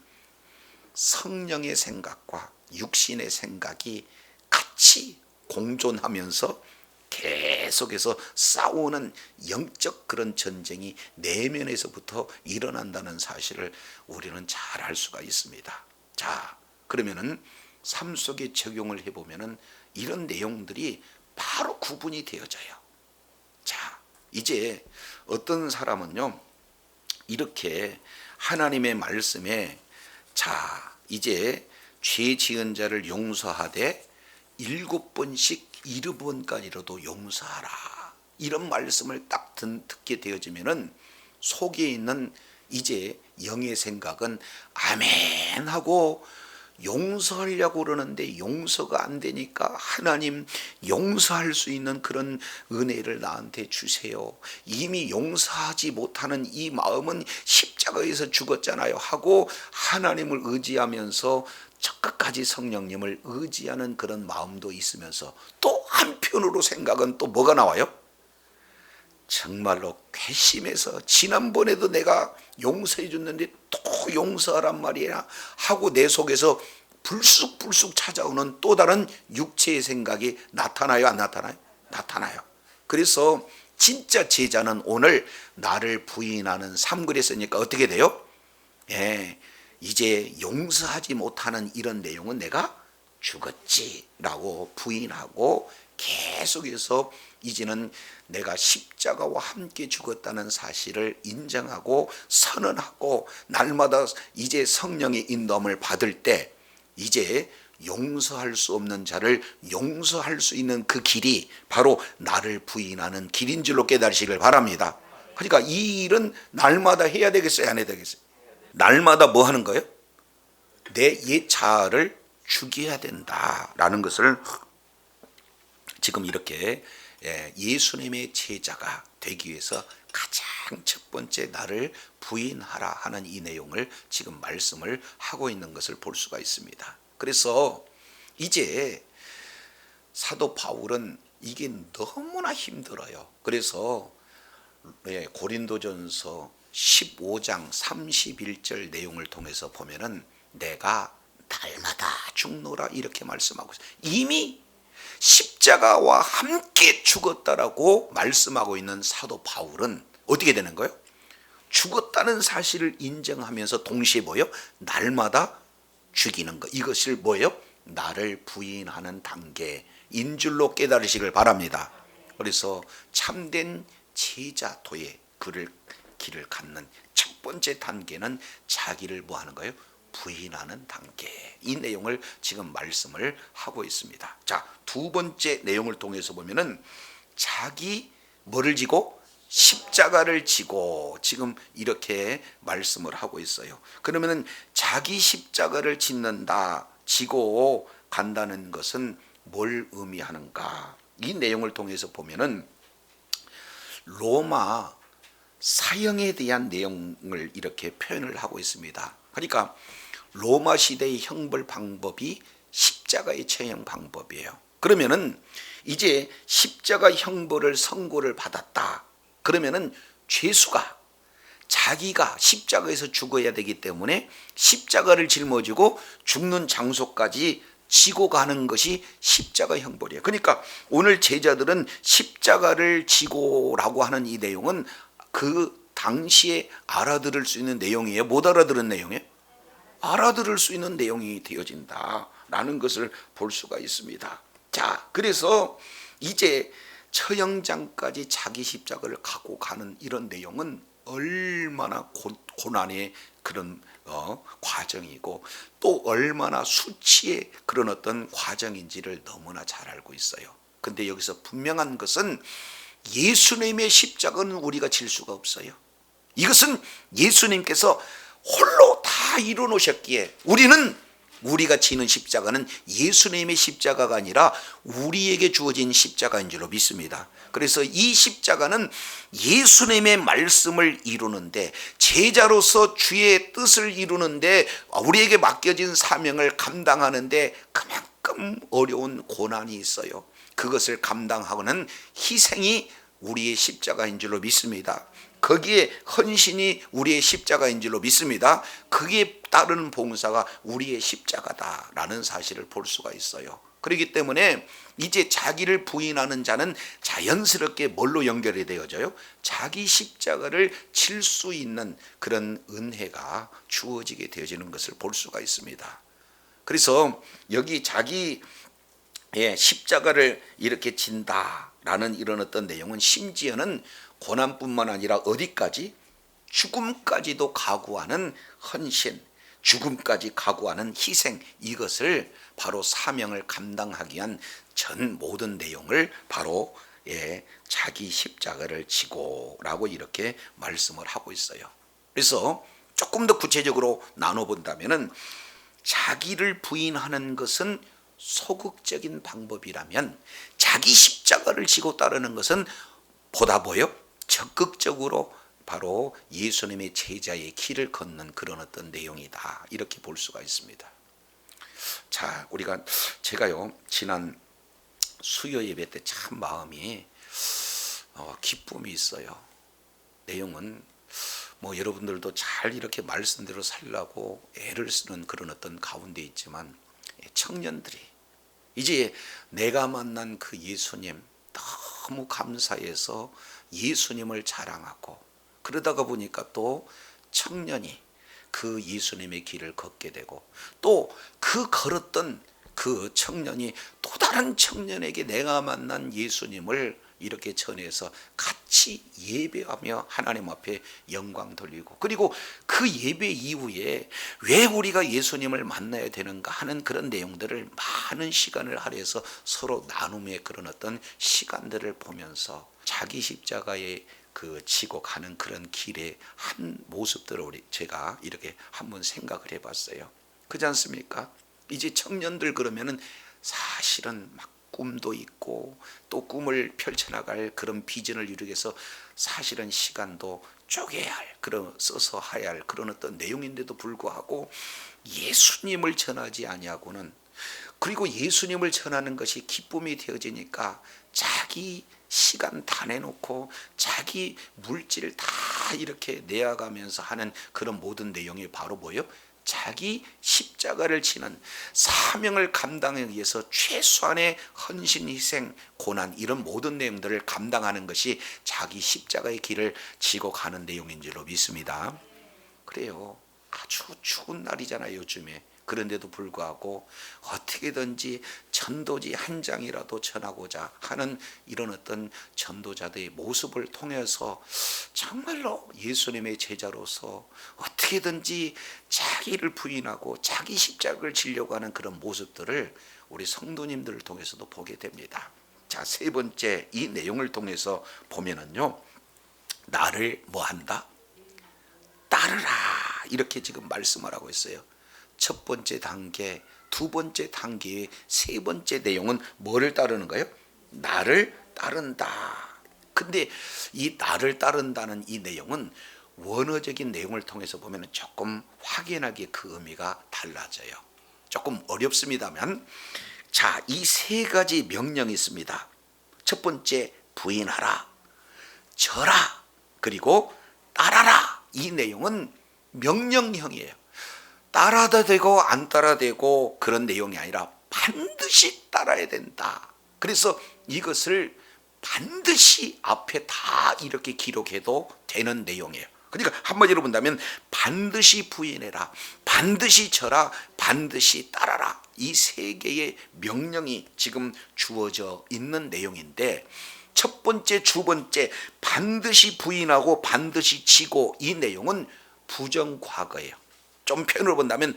성령의 생각과 육신의 생각이 같이 공존하면서 계속해서 싸우는 영적 그런 전쟁이 내면에서부터 일어난다는 사실을 우리는 잘 알 수가 있습니다. 자, 그러면은 삶 속에 적용을 해보면은 이런 내용들이 바로 구분이 되어져요. 자, 이제 어떤 사람은요, 이렇게 하나님의 말씀에 자, 이제 죄 지은 자를 용서하되 7번씩 7번까지라도 용서하라, 이런 말씀을 딱 듣게 되어지면은 속에 있는 이제 영의 생각은 아멘 하고 용서하려고 그러는데 용서가 안 되니까 하나님 용서할 수 있는 그런 은혜를 나한테 주세요. 이미 용서하지 못하는 이 마음은 십자가에서 죽었잖아요 하고 하나님을 의지하면서 적끝까지 성령님을 의지하는 그런 마음도 있으면서 또 한편으로 생각은 또 뭐가 나와요? 정말로 괘씸해서 지난번에도 내가 용서해 줬는데 또 용서하란 말이야 하고 내 속에서 불쑥불쑥 찾아오는 또 다른 육체의 생각이 나타나요, 안 나타나요? 나타나요. 그래서 진짜 제자는 오늘 나를 부인하는 삶, 그랬으니까 어떻게 돼요? 예, 이제 용서하지 못하는 이런 내용은 내가 죽었지라고 부인하고 계속해서 이제는 내가 십자가와 함께 죽었다는 사실을 인정하고 선언하고 날마다 이제 성령의 인도함을 받을 때 이제 용서할 수 없는 자를 용서할 수 있는 그 길이 바로 나를 부인하는 길인 줄로 깨달으시길 바랍니다. 그러니까 이 일은 날마다 해야 되겠어요, 안 해야 되겠어요? 날마다 뭐 하는 거예요? 내 옛 자아를 죽여야 된다라는 것을 지금 이렇게 예수님의 제자가 되기 위해서 가장 첫 번째 나를 부인하라 하는 이 내용을 지금 말씀을 하고 있는 것을 볼 수가 있습니다. 그래서 이제 사도 바울은 이게 너무나 힘들어요. 그래서 고린도전서 15장 31절 내용을 통해서 보면은 내가 날마다 죽노라 이렇게 말씀하고 있어요. 이미 십자가와 함께 죽었다라고 말씀하고 있는 사도 바울은 어떻게 되는 거예요? 죽었다는 사실을 인정하면서 동시에 뭐예요? 날마다 죽이는 것, 이것을 뭐예요? 나를 부인하는 단계인 줄로 깨달으시길 바랍니다. 그래서 참된 제자도의 길을 갖는 첫 번째 단계는 자기를 뭐 하는 거예요? 부인하는 단계. 이 내용을 지금 말씀을 하고 있습니다. 자, 두 번째 내용을 통해서 보면은 자기 뭐를 지고? 십자가를 지고, 지금 이렇게 말씀을 하고 있어요. 그러면은 자기 십자가를 짓는다, 지고 간다는 것은 뭘 의미하는가? 이 내용을 통해서 보면은 로마 사형에 대한 내용을 이렇게 표현을 하고 있습니다. 그러니까 로마 시대의 형벌 방법이 십자가의 처형 방법이에요. 그러면은 이제 십자가 형벌을 선고를 받았다. 그러면은 죄수가 자기가 십자가에서 죽어야 되기 때문에 십자가를 짊어지고 죽는 장소까지 지고 가는 것이 십자가 형벌이에요. 그러니까 오늘 제자들은 십자가를 지고라고 하는 이 내용은 그 당시에 알아들을 수 있는 내용이에요? 못 알아들은 내용이에요? 알아들을 수 있는 내용이 되어진다라는 것을 볼 수가 있습니다. 자, 그래서 이제 처형장까지 자기 십자가를 갖고 가는 이런 내용은 얼마나 고난의 그런 과정이고 또 얼마나 수치의 그런 어떤 과정인지를 너무나 잘 알고 있어요. 근데 여기서 분명한 것은 예수님의 십자가는 우리가 질 수가 없어요. 이것은 예수님께서 홀로 다 이루어 놓으셨기에 우리가 지는 십자가는 예수님의 십자가가 아니라 우리에게 주어진 십자가인 줄로 믿습니다. 그래서 이 십자가는 예수님의 말씀을 이루는데, 제자로서 주의 뜻을 이루는데, 우리에게 맡겨진 사명을 감당하는데 그만큼 어려운 고난이 있어요. 그것을 감당하고는 희생이 우리의 십자가인 줄로 믿습니다. 거기에 헌신이 우리의 십자가인 줄로 믿습니다. 거기에 따르는 봉사가 우리의 십자가다라는 사실을 볼 수가 있어요. 그렇기 때문에 이제 자기를 부인하는 자는 자연스럽게 뭘로 연결이 되어져요? 자기 십자가를 질 수 있는 그런 은혜가 주어지게 되어지는 것을 볼 수가 있습니다. 그래서 여기 자기 십자가를 이렇게 진다라는 이런 어떤 내용은 심지어는 고난뿐만 아니라 어디까지? 죽음까지도 각오하는 헌신, 죽음까지 각오하는 희생, 이것을 바로 사명을 감당하기 위한 전 모든 내용을 바로 자기 십자가를 지고라고 이렇게 말씀을 하고 있어요. 그래서 조금 더 구체적으로 나눠본다면은 자기를 부인하는 것은 소극적인 방법이라면 자기 십자가를 지고 따르는 것은 보다 뭐요? 적극적으로 바로 예수님의 제자의 길을 걷는 그런 어떤 내용이다, 이렇게 볼 수가 있습니다. 자, 제가요 지난 수요 예배 때 참 마음이 기쁨이 있어요. 내용은 뭐 여러분들도 잘 이렇게 말씀대로 살라고 애를 쓰는 그런 어떤 가운데 있지만, 청년들이 이제 내가 만난 그 예수님 너무 감사해서 예수님을 자랑하고, 그러다가 보니까 또 청년이 그 예수님의 길을 걷게 되고, 또 그 걸었던 그 청년이 또 다른 청년에게 내가 만난 예수님을 이렇게 전해서 같이 예배하며 하나님 앞에 영광 돌리고, 그리고 그 예배 이후에 왜 우리가 예수님을 만나야 되는가 하는 그런 내용들을 많은 시간을 할애해서 서로 나눔의 그런 어떤 시간들을 보면서 자기 십자가에 지고 가는 그런 길의 한 모습들을 제가 이렇게 한번 생각을 해봤어요. 그렇지 않습니까? 이제 청년들 그러면은 사실은 막 꿈도 있고 또 꿈을 펼쳐나갈 그런 비전을 이루기 위해서 사실은 시간도 쪼개야 할, 써서 해야 할 그런 어떤 내용인데도 불구하고 예수님을 전하지 아니하고는, 그리고 예수님을 전하는 것이 기쁨이 되어지니까 자기 시간 다 내놓고 자기 물질을 다 이렇게 내어가면서 하는 그런 모든 내용이 바로 뭐예요? 자기 십자가를 지는 사명을 감당하기 위해서 최소한의 헌신, 희생, 고난, 이런 모든 내용들을 감당하는 것이 자기 십자가의 길을 지고 가는 내용인 줄로 믿습니다. 그래요. 아주 추운 날이잖아요, 요즘에. 그런데도 불구하고 어떻게든지 전도지 한 장이라도 전하고자 하는 이런 어떤 전도자들의 모습을 통해서 정말로 예수님의 제자로서 어떻게든지 자기를 부인하고 자기 십자가를 지려고 하는 그런 모습들을 우리 성도님들을 통해서도 보게 됩니다. 자, 세 번째 이 내용을 통해서 보면은요, 나를 뭐 한다? 따르라, 이렇게 지금 말씀을 하고 있어요. 첫 번째 단계, 두 번째 단계의 세 번째 내용은 뭐를 따르는 거예요? 나를 따른다. 근데 이 나를 따른다는 이 내용은 원어적인 내용을 통해서 보면 조금 확연하게 그 의미가 달라져요. 조금 어렵습니다만, 자, 이 세 가지 명령이 있습니다. 첫 번째, 부인하라, 절하, 그리고 따라라. 이 내용은 명령형이에요. 따라도 되고 안 따라도 되고 그런 내용이 아니라 반드시 따라야 된다. 그래서 이것을 반드시 앞에 다 이렇게 기록해도 되는 내용이에요. 그러니까 한마디로 본다면 반드시 부인해라, 반드시 절하, 반드시 따라라. 이 세 개의 명령이 지금 주어져 있는 내용인데, 첫 번째, 두 번째 반드시 부인하고 반드시 지고, 이 내용은 부정과거예요. 좀 표현을 본다면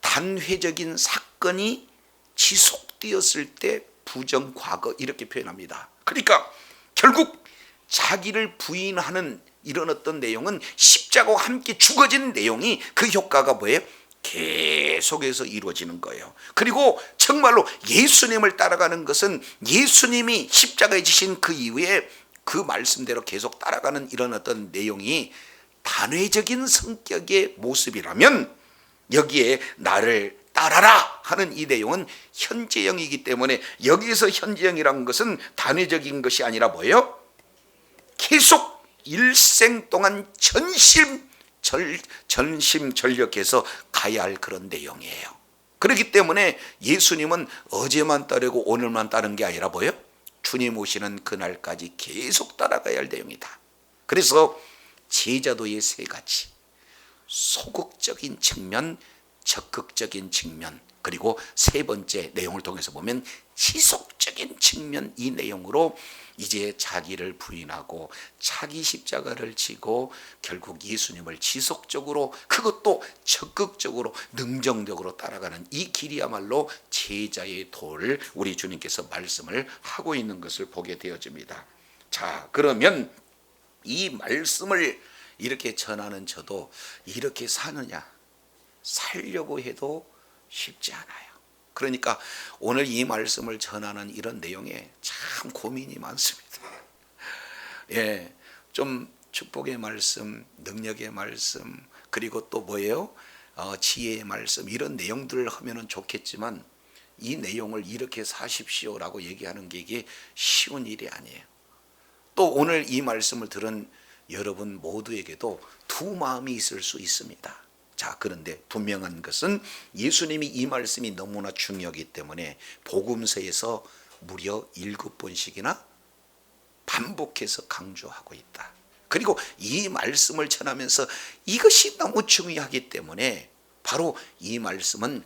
단회적인 사건이 지속되었을 때 부정과거, 이렇게 표현합니다. 그러니까 결국 자기를 부인하는 이런 어떤 내용은 십자가와 함께 죽어진 내용이 그 효과가 뭐예요? 계속해서 이루어지는 거예요. 그리고 정말로 예수님을 따라가는 것은 예수님이 십자가에 지신 그 이후에 그 말씀대로 계속 따라가는 이런 어떤 내용이 단회적인 성격의 모습이라면, 여기에 나를 따라라 하는 이 내용은 현재형이기 때문에, 여기에서 현재형이라는 것은 단회적인 것이 아니라 뭐예요? 계속 일생 동안 전심전력해서 가야 할 그런 내용이에요. 그렇기 때문에 예수님은 어제만 따르고 오늘만 따른 게 아니라 뭐예요? 주님 오시는 그날까지 계속 따라가야 할 내용이다. 그래서 제자도의 세 가지, 소극적인 측면, 적극적인 측면, 그리고 세 번째 내용을 통해서 보면 지속적인 측면, 이 내용으로 이제 자기를 부인하고 자기 십자가를 지고 결국 예수님을 지속적으로, 그것도 적극적으로, 능정적으로 따라가는 이 길이야말로 제자의 도를 우리 주님께서 말씀을 하고 있는 것을 보게 되어집니다. 자, 그러면 이 말씀을 이렇게 전하는 저도 이렇게 사느냐, 살려고 해도 쉽지 않아요. 그러니까 오늘 이 말씀을 전하는 이런 내용에 참 고민이 많습니다. 예, 좀 축복의 말씀, 능력의 말씀, 그리고 또 뭐예요? 지혜의 말씀, 이런 내용들을 하면은 좋겠지만 이 내용을 이렇게 사십시오라고 얘기하는 게 이게 쉬운 일이 아니에요. 또 오늘 이 말씀을 들은 여러분 모두에게도 두 마음이 있을 수 있습니다. 자, 그런데 분명한 것은 예수님이 이 말씀이 너무나 중요하기 때문에 복음서에서 무려 7번씩이나 반복해서 강조하고 있다. 그리고 이 말씀을 전하면서 이것이 너무 중요하기 때문에 바로 이 말씀은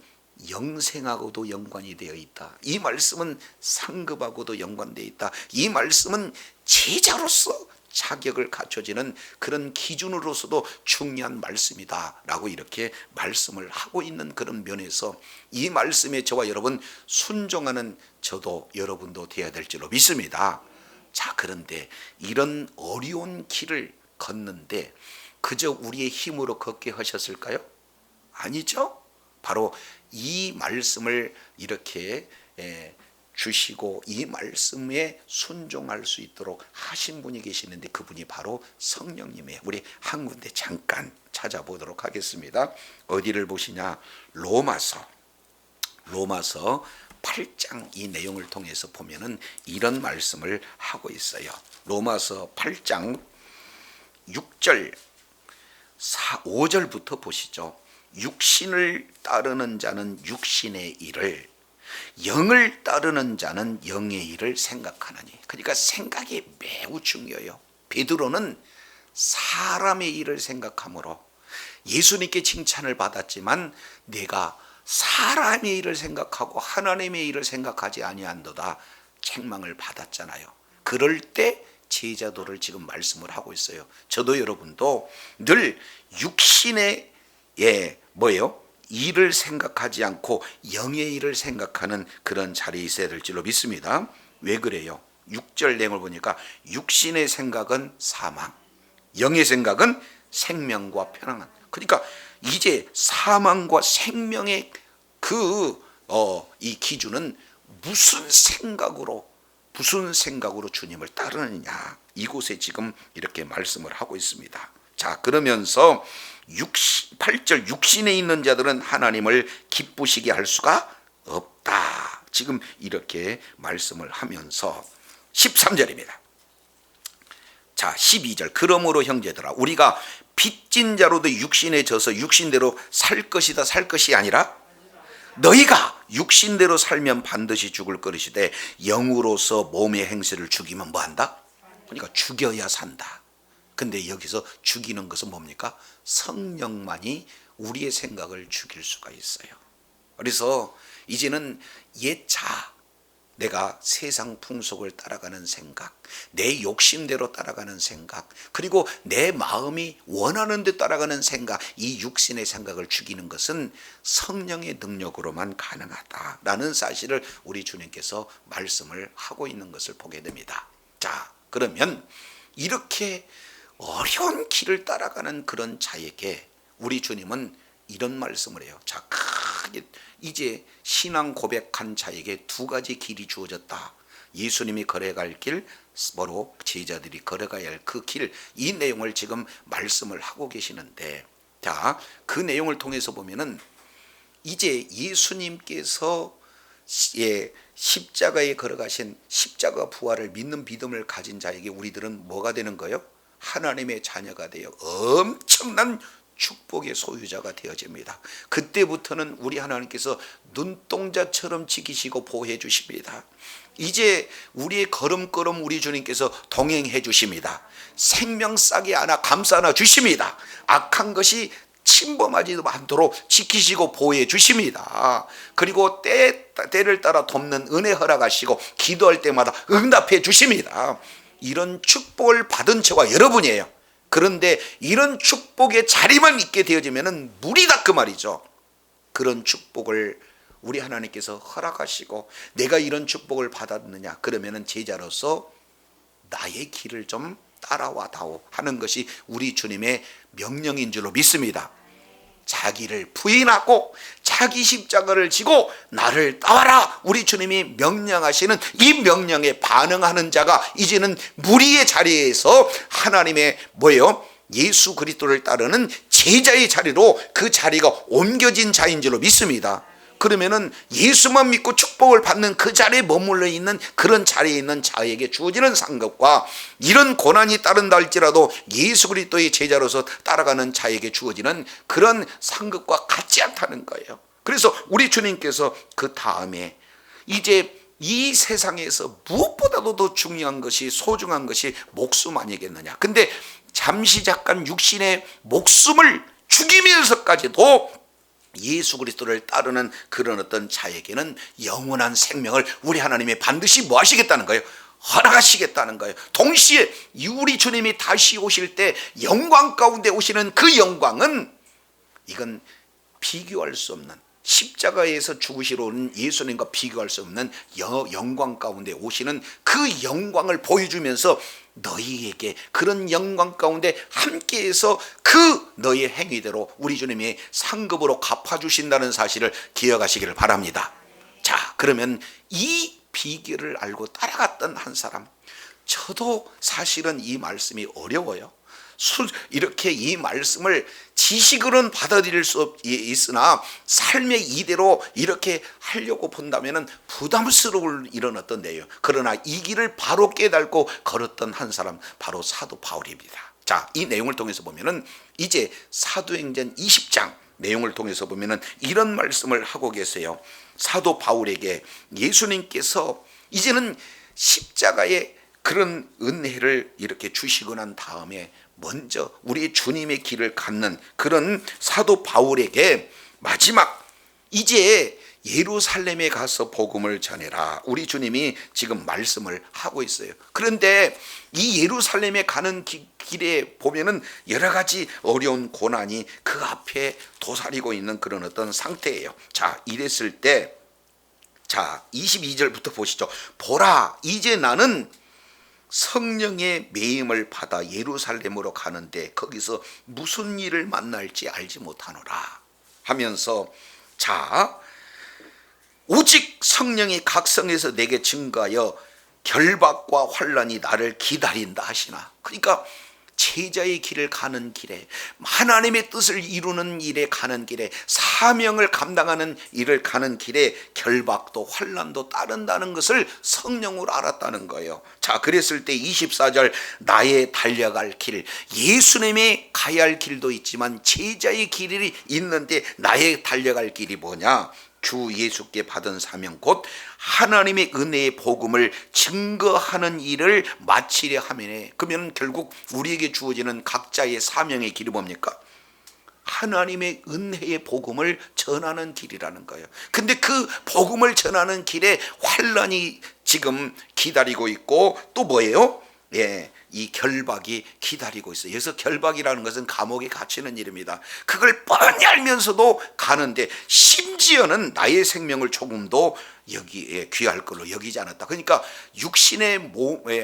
영생하고도 연관이 되어 있다. 이 말씀은 상급하고도 연관되어 있다. 이 말씀은 제자로서 자격을 갖춰지는 그런 기준으로서도 중요한 말씀이다 라고 이렇게 말씀을 하고 있는 그런 면에서 이 말씀에 저와 여러분 순종하는 저도 여러분도 되어야 될 줄로 믿습니다. 자, 그런데 이런 어려운 길을 걷는데 그저 우리의 힘으로 걷게 하셨을까요? 아니죠. 바로 이 말씀을 이렇게 주시고 이 말씀에 순종할 수 있도록 하신 분이 계시는데, 그분이 바로 성령님이에요. 우리 한 군데 잠깐 찾아보도록 하겠습니다. 어디를 보시냐? 로마서 8장 이 내용을 통해서 보면은 이런 말씀을 하고 있어요. 로마서 8장 6절 5절부터 보시죠. 육신을 따르는 자는 육신의 일을, 영을 따르는 자는 영의 일을 생각하느니. 그러니까 생각이 매우 중요해요. 베드로는 사람의 일을 생각하므로 예수님께 칭찬을 받았지만 내가 사람의 일을 생각하고 하나님의 일을 생각하지 아니한도다 책망을 받았잖아요. 그럴 때 제자도를 지금 말씀을 하고 있어요. 저도 여러분도 늘 육신의 일을 생각하지 않고 영의 일을 생각하는 그런 자리에 있어야 될 줄로 믿습니다. 왜 그래요? 6절 내용을 보니까 육신의 생각은 사망, 영의 생각은 생명과 편안함. 그러니까 이제 사망과 생명의 이 기준은 무슨 생각으로 주님을 따르느냐, 이곳에 지금 이렇게 말씀을 하고 있습니다. 자, 그러면서 8절 육신에 있는 자들은 하나님을 기쁘시게 할 수가 없다. 지금 이렇게 말씀을 하면서 13절입니다. 자, 12절. 그러므로 형제들아, 우리가 빚진 자로도 육신에 져서 육신대로 살 것이다, 살 것이 아니라 너희가 육신대로 살면 반드시 죽을 것이되 영으로서 몸의 행실을 죽이면 뭐한다? 그러니까 죽여야 산다. 근데 여기서 죽이는 것은 뭡니까? 성령만이 우리의 생각을 죽일 수가 있어요. 그래서 이제는 옛자, 내가 세상 풍속을 따라가는 생각, 내 욕심대로 따라가는 생각, 그리고 내 마음이 원하는 데 따라가는 생각, 이 육신의 생각을 죽이는 것은 성령의 능력으로만 가능하다라는 사실을 우리 주님께서 말씀을 하고 있는 것을 보게 됩니다. 자, 그러면 이렇게 어려운 길을 따라가는 그런 자에게 우리 주님은 이런 말씀을 해요. 자, 크게 이제 신앙 고백한 자에게 두 가지 길이 주어졌다. 예수님이 걸어갈 길, 바로 제자들이 걸어가야 할 그 길, 이 내용을 지금 말씀을 하고 계시는데, 자, 그 내용을 통해서 보면은 이제 예수님께서 십자가에 걸어가신 십자가 부활을 믿는 믿음을 가진 자에게 우리들은 뭐가 되는 거예요? 하나님의 자녀가 되어 엄청난 축복의 소유자가 되어집니다. 그때부터는 우리 하나님께서 눈동자처럼 지키시고 보호해 주십니다. 이제 우리의 걸음걸음 우리 주님께서 동행해 주십니다. 생명싸게 안아 감싸 안아 주십니다. 악한 것이 침범하지도 않도록 지키시고 보호해 주십니다. 그리고 때를 따라 돕는 은혜 허락하시고 기도할 때마다 응답해 주십니다. 이런 축복을 받은 저와 여러분이에요. 그런데 이런 축복의 자리만 있게 되어지면 무리다 그 말이죠. 그런 축복을 우리 하나님께서 허락하시고 내가 이런 축복을 받았느냐, 그러면은 제자로서 나의 길을 좀 따라와 다오 하는 것이 우리 주님의 명령인 줄로 믿습니다. 자기를 부인하고 자기 십자가를 지고 나를 따라라, 우리 주님이 명령하시는 이 명령에 반응하는 자가 이제는 무리의 자리에서 하나님의 예수 그리스도를 따르는 제자의 자리로 그 자리가 옮겨진 자인 줄로 믿습니다. 그러면은 예수만 믿고 축복을 받는 그 자리에 머물러 있는 그런 자리에 있는 자에게 주어지는 상급과 이런 고난이 따른다 할지라도 예수 그리스도의 제자로서 따라가는 자에게 주어지는 그런 상급과 같지 않다는 거예요. 그래서 우리 주님께서 그 다음에 이제 이 세상에서 무엇보다도 더 중요한 것이, 소중한 것이 목숨 아니겠느냐. 근데 잠시 잠깐 육신의 목숨을 죽이면서까지도 예수 그리스도를 따르는 그런 어떤 자에게는 영원한 생명을 우리 하나님이 반드시 뭐 하시겠다는 거예요? 허락하시겠다는 거예요. 동시에 우리 주님이 다시 오실 때 영광 가운데 오시는 그 영광은 이건 비교할 수 없는, 십자가에서 죽으시러 오는 예수님과 비교할 수 없는 영광 가운데 오시는 그 영광을 보여주면서 너희에게 그런 영광 가운데 함께해서 그 너희의 행위대로 우리 주님이 상급으로 갚아주신다는 사실을 기억하시기를 바랍니다. 자, 그러면 이 비결을 알고 따라갔던 한 사람, 저도 사실은 이 말씀이 어려워요. 이렇게 이 말씀을 지식으로는 받아들일 수 있으나 삶의 이대로 이렇게 하려고 본다면 부담스러울 이런 어떤 내용, 그러나 이 길을 바로 깨닫고 걸었던 한 사람, 바로 사도 바울입니다. 자, 이 내용을 통해서 보면은 이제 사도행전 20장 내용을 통해서 보면은 이런 말씀을 하고 계세요. 사도 바울에게 예수님께서 이제는 십자가의 그런 은혜를 이렇게 주시고 난 다음에 먼저 우리 주님의 길을 갖는 그런 사도 바울에게 마지막 이제 예루살렘에 가서 복음을 전해라. 우리 주님이 지금 말씀을 하고 있어요. 그런데 이 예루살렘에 가는 길에 보면은 여러 가지 어려운 고난이 그 앞에 도사리고 있는 그런 어떤 상태예요. 자, 이랬을 때, 자, 22절부터 보시죠. 보라, 이제 나는 성령의 매임을 받아 예루살렘으로 가는데 거기서 무슨 일을 만날지 알지 못하노라 하면서, 자, 오직 성령이 각성해서 내게 증거하여 결박과 환난이 나를 기다린다 하시나. 그러니까 제자의 길을 가는 길에, 하나님의 뜻을 이루는 일에 가는 길에, 사명을 감당하는 일을 가는 길에 결박도 환난도 따른다는 것을 성령으로 알았다는 거예요. 자, 그랬을 때 24절, 나의 달려갈 길, 예수님의 가야 할 길도 있지만 제자의 길이 있는데 나의 달려갈 길이 뭐냐? 주 예수께 받은 사명 곧 하나님의 은혜의 복음을 증거하는 일을 마치려 하면에, 그러면 결국 우리에게 주어지는 각자의 사명의 길이 뭡니까? 하나님의 은혜의 복음을 전하는 길이라는 거예요. 근데 그 복음을 전하는 길에 환난이 지금 기다리고 있고 또 뭐예요? 예, 이 결박이 기다리고 있어요. 여기서 결박이라는 것은 감옥에 갇히는 일입니다. 그걸 뻔히 알면서도 가는데 심지어는 나의 생명을 조금도 여기에 귀할 걸로 여기지 않았다. 그러니까 육신의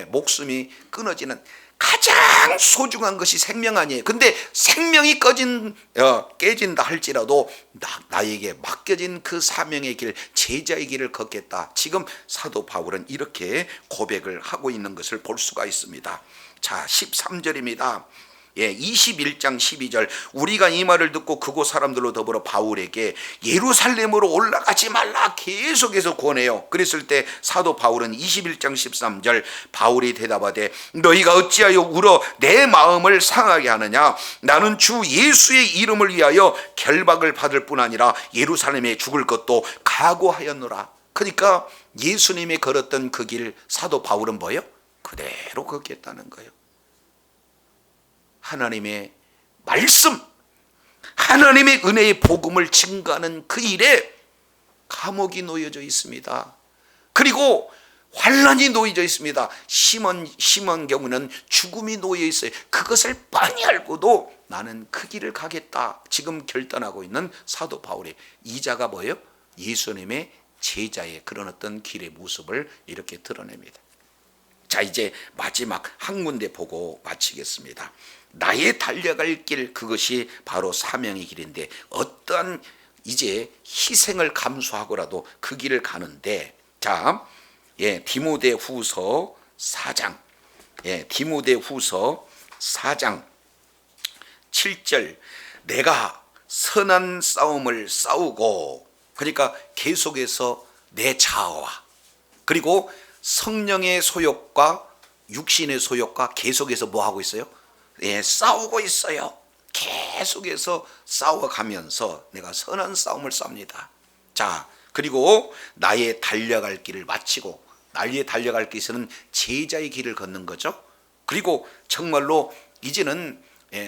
목숨이 끊어지는 가장 소중한 것이 생명 아니에요. 근데 생명이 깨진다 할지라도 나에게 맡겨진 그 사명의 길, 제자의 길을 걷겠다. 지금 사도 바울은 이렇게 고백을 하고 있는 것을 볼 수가 있습니다. 자, 13절입니다. 예, 21장 12절, 우리가 이 말을 듣고 그곳 사람들로 더불어 바울에게 예루살렘으로 올라가지 말라 계속해서 권해요. 그랬을 때 사도 바울은 21장 13절, 바울이 대답하되 너희가 어찌하여 울어 내 마음을 상하게 하느냐? 나는 주 예수의 이름을 위하여 결박을 받을 뿐 아니라 예루살렘에 죽을 것도 각오하였노라. 그러니까 예수님이 걸었던 그 길 사도 바울은 뭐예요? 그대로 걷겠다는 거예요. 하나님의 말씀, 하나님의 은혜의 복음을 증거하는 그 일에 감옥이 놓여져 있습니다. 그리고 환난이 놓여져 있습니다. 심한 경우는 죽음이 놓여 있어요. 그것을 뻔히 알고도 나는 그 길을 가겠다 지금 결단하고 있는 사도 바울의 이자가 뭐예요? 예수님의 제자의 그런 어떤 길의 모습을 이렇게 드러냅니다. 자, 이제 마지막 한 군데 보고 마치겠습니다. 나의 달려갈 길, 그것이 바로 사명의 길인데 어떠한 이제 희생을 감수하고라도 그 길을 가는데, 자, 예, 디모데후서 4장, 예, 디모데후서 4장 7절, 내가 선한 싸움을 싸우고, 그러니까 계속해서 내 자아와 그리고 성령의 소욕과 육신의 소욕과 계속해서 뭐 하고 있어요? 예, 싸우고 있어요. 계속해서 싸워가면서 내가 선한 싸움을 싸웁니다. 자, 그리고 나의 달려갈 길을 마치고, 나의 달려갈 길은 제자의 길을 걷는 거죠. 그리고 정말로 이제는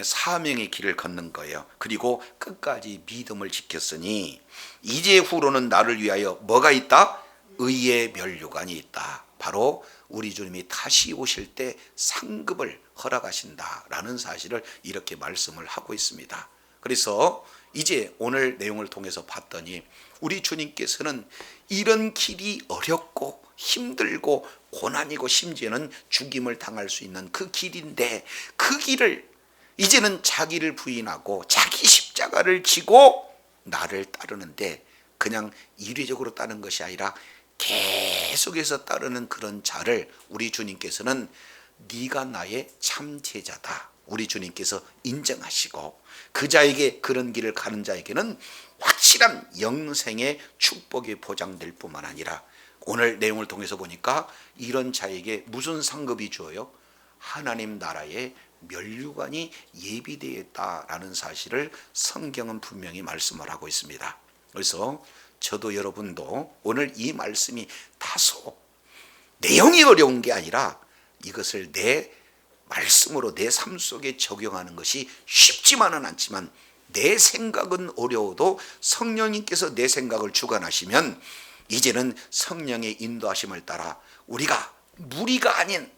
사명의 길을 걷는 거예요. 그리고 끝까지 믿음을 지켰으니 이제 후로는 나를 위하여 뭐가 있다? 의의 면류관이 있다. 바로 우리 주님이 다시 오실 때 상급을 허락하신다라는 사실을 이렇게 말씀을 하고 있습니다. 그래서 이제 오늘 내용을 통해서 봤더니 우리 주님께서는 이런 길이 어렵고 힘들고 고난이고 심지어는 죽임을 당할 수 있는 그 길인데, 그 길을 이제는 자기를 부인하고 자기 십자가를 지고 나를 따르는데, 그냥 이례적으로 따르는 것이 아니라 계속해서 따르는 그런 자를 우리 주님께서는 네가 나의 참 제자다, 우리 주님께서 인정하시고, 그 자에게, 그런 길을 가는 자에게는 확실한 영생의 축복이 보장될 뿐만 아니라 오늘 내용을 통해서 보니까 이런 자에게 무슨 상급이 주어요? 하나님 나라의 면류관이 예비되어 있다라는 사실을 성경은 분명히 말씀을 하고 있습니다. 그래서 저도 여러분도 오늘 이 말씀이 다소 내용이 어려운 게 아니라 이것을 내 말씀으로 내 삶 속에 적용하는 것이 쉽지만은 않지만 내 생각은 어려워도 성령님께서 내 생각을 주관하시면 이제는 성령의 인도하심을 따라 우리가 무리가 아닌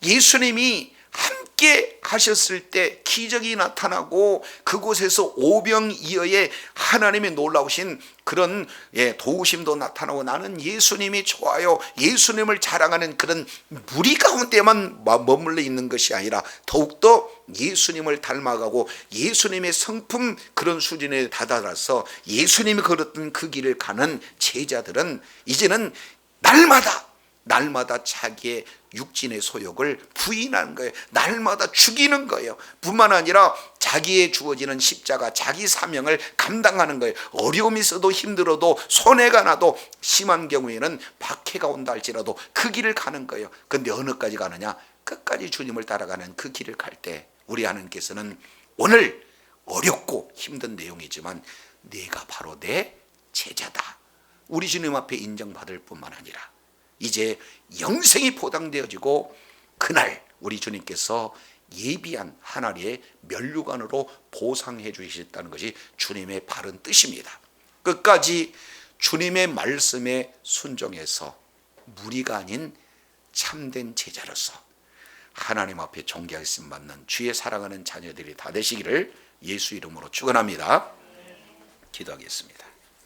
예수님이 함께 하셨을 때 기적이 나타나고 그곳에서 오병이어의 하나님의 놀라우신 그런 도우심도 나타나고 나는 예수님이 좋아요, 예수님을 자랑하는 그런 무리 가운데만 머물러 있는 것이 아니라 더욱더 예수님을 닮아가고 예수님의 성품 그런 수준에 다다라서 예수님이 걸었던 그 길을 가는 제자들은 이제는 날마다 자기의 육신의 소욕을 부인하는 거예요. 날마다 죽이는 거예요. 뿐만 아니라 자기의 주어지는 십자가, 자기 사명을 감당하는 거예요. 어려움이 있어도 힘들어도 손해가 나도 심한 경우에는 박해가 온다 할지라도 그 길을 가는 거예요. 그런데 어느까지 가느냐? 끝까지 주님을 따라가는 그 길을 갈 때 우리 하나님께서는 오늘 어렵고 힘든 내용이지만 네가 바로 내 제자다, 우리 주님 앞에 인정받을 뿐만 아니라 이제 영생이 보장되어지고 그날 우리 주님께서 예비한 하나님의 면류관으로 보상해 주시겠다는 것이 주님의 바른 뜻입니다. 끝까지 주님의 말씀에 순종해서 무리가 아닌 참된 제자로서 하나님 앞에 존귀하심 받는 주의 사랑하는 자녀들이 다 되시기를 예수 이름으로 축원합니다. 기도하겠습니다.